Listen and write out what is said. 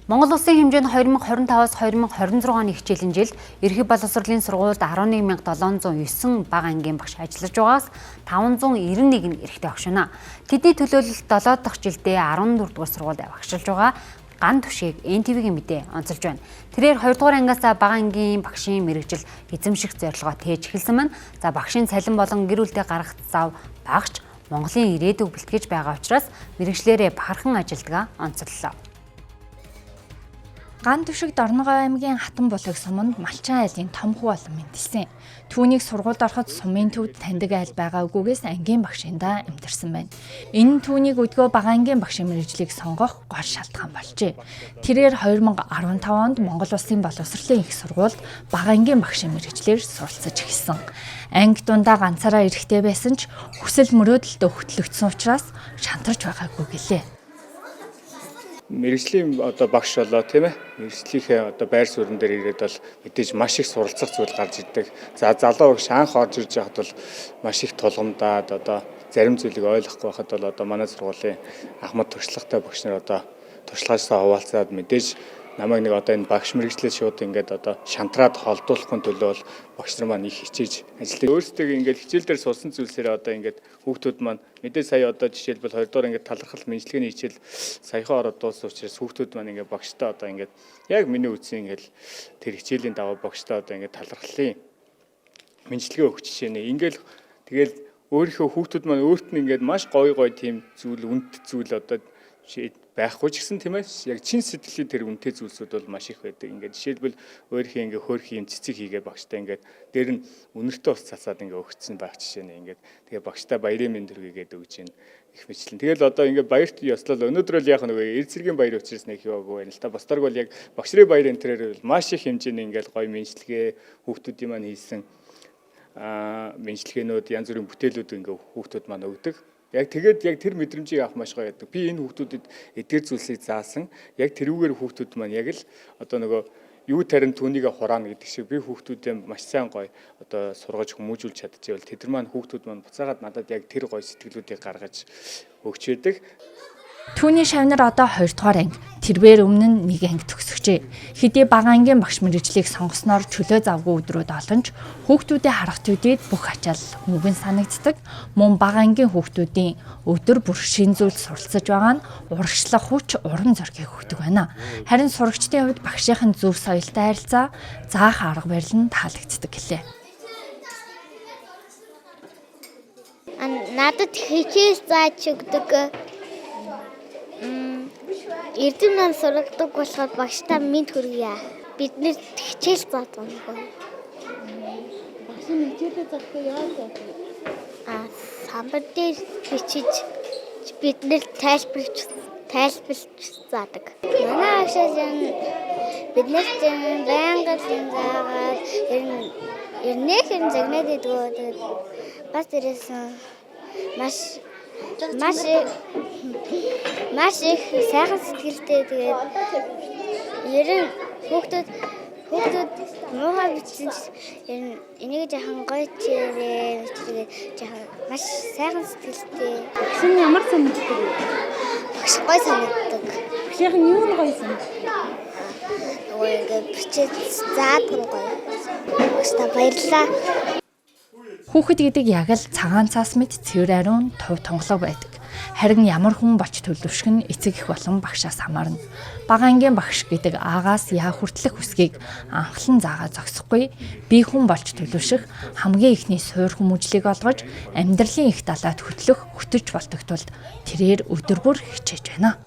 Монгол Улсын хэмжээнд 2025-аас 2026 оны хичээлийн жилд Ерхий боловсролын сургуульд 11709 бага ангийн багш ажиллаж байгаас 591 нь эрэгтэй багш байна. Тэдний төлөөлөлт 7 дахь жилдээ 14 дугаар сургуульд багшилж байгаа ган түвшийг НТВ-гийн мэдээ онцолж байна. Тэрээр 2 дугаар ангиас бага ангийн багшийн мэргэжил эзэмших зорилгоо тээж эхэлсэн маань багшийн цалин болон гэр бүлдээ гаргах зав багч Монголын ирээдүг бэлтгэж байгаа учраас мэргэжлээрээ бахархан ажилдгаа онцоллоо. Ган түвшиг Дорногов аймгийн Хатан булаг суманд малчин айлын том хүү болон мэдэлсэн. Түүнийг сургуульд ороход сумын төвд таньдаг айл байгаагүйгээс ангийн багшиндаа амьдэрсэн байна. Энэ нь түүнийг өдгөө бага ангийн багшийн мэргэжлийг сонгох гол шалтгаан болжээ. Тэрээр 2015 онд Монгол Улсын боловсролын их сургуульд бага ангийн багшийн мэргэжлэр суралцаж эхэлсэн. Анги дундаа ганцаараа эрэхтэй байсан ч хүсэл мөрөөдөлтөд хөтлөгдсөн учраас шантарч байгаагүй гэлээ. Мэргэжлийн багш болоо тийм ээ. Мэргэжлийнхээ байр суурин дээр ирээд бол мэдээж маш их суралцах зүйл гарч ирдэг. За залуу багш анх орж ирж байхад бол маш их тулгамдаад зарим зүйлийг ойлгохгүй байхад бол манай сургуулийн Ахмад туршлагатай багш нар туршлагаасаа хуваалцаад мэдээж намайг нэг энэ багш мэргэжлээ шууд ингээд шантраад холдуулахын төлөө бол багш нар маань их хичээж ажилладаг. Өөрсдөө ингээд хичээл дээр суулсан зүйлсээр ингээд хүүхдүүд маань мэдээ сая жишээлбэл 2 дугаар ингээд талархал мэдлэгээний хичээл саяхан ороод дууссан учраас хүүхдүүд маань ингээд багштай ингээд яг миний үдсэн ингээд тэр хичээлийн даваа багштай ингээд талархлын мэдлэгээ өгч жишээ ингээд тэгэл өөрийнхөө хүүхдүүд маань өөрт нь ингээд маш гоё тийм зүйл үнэт зүйл байхгүй ч гэсэн тийм ээ яг чин сэтгэлийн тэр үнэтэй зүйлсүүд бол маш их байдаг. Ингээд жишээлбэл өөрийнхөө ингээд хөөрхөн юм цэцэг хийгээ багштай ингээд дээр нь үнэртээ ус цацаад ингээд өгцсөн байх жишээ нэ ингээд тэгээ багштай баярын мэнд төргийгээд өгж гин их мэтлэн. Тэгэл ингээд баярт ёслол өнөөдөр л яг эд зэргийн баяр учраас нэг яваагүй байна л та. Бусдарг бол яг багшрын баяр энэ төрөөр бол маш их хэмжээний ингээд гоё мэдлэгээ хүүхдүүдийн маань хийсэн мэдлэгээнүүд янз бүрийн бүтээлүүд ингээд хүүхдүүд маань өгдөг. Яг тэр мэдрэмжийг авах маш гоё байдаг. Би энэ хүүхдүүдэд эдгээр зүйлсийг заасан. Яг тэрүүгээр хүүхдүүд маань яг л юу тарин түүнийг хураана гэдэг шиг би хүүхдүүдээ маш сайн гоё сургаж хүмүүжүүлж чадчихвэл тэд нар маань хүүхдүүд маань буцаагаад надад яг тэр гоё сэтгэлүүдийг гаргаж өгч байдаг. Түүний шавнар 2 дугаар анги, тэрээр өмнө нь 1 анги төгсөжээ. Хэдий бага ангийн багш мэргэжлийг сонгосноор чөлөө завгүй өдрүүд олон ч хүүхдүүдээ харах төдийд бүх ачаал мөнгөн санагддаг. Мөн бага ангийн хүүхдүүдийн өдөр бүр шин зүйл суралцаж байгаа нь урагшлах хүч, уран зориг өгдөг байна. Харин сурагчдын хувьд багшийн зөв соёлтой харилцаа, заах арга барил нь таалагддаг гэлээ. Надад хичээл зааж өгдөг. Эрдэм нам сургадаг болохоор багштай мэд хүргье. Биднэр хичээл заадаг юм байна. Багшийн хичээлээ заахгүй яа заах вэ? Самбар дээр бичиж биднэр тайлбарлаж заадаг. Манай агшаа биднэрт байнга заагаад ернэх загнаад идэгөө. Бас дээрээс маш их сайхан сэтгэлтэй тэгээд ерөн хүүхдүүд муухай бичсэн энийг жаахан гоё чирээ тэгээд жаахан маш сайхан сэтгэлтэй. Багшийн ямар санагддаг вэ? Багш гоё санагддаг. Багшийн юу нь гоё санагддаг? Ингээд бичиж заадаг гоё. Багштай баярлалаа. Хүүхэд гэдэг яг л цагаан цаас мэт цэвэр ариун тув тонголоо байдаг. Харин ямар хүн болж төлөвшөх нь эцэг их болон багшаас хамаарна. Бага ангийн багш гэдэг аагаас яа хүртэлх хүсгийг анхлан заагаа зогсохгүй бие хүн болж төлөвшөх хамгийн ихний суур хүмүүжлийг олгож амьдралын их далайд хөтлөх хөтөж болдог тулд тэрээр өдөр бүр хичээж байна.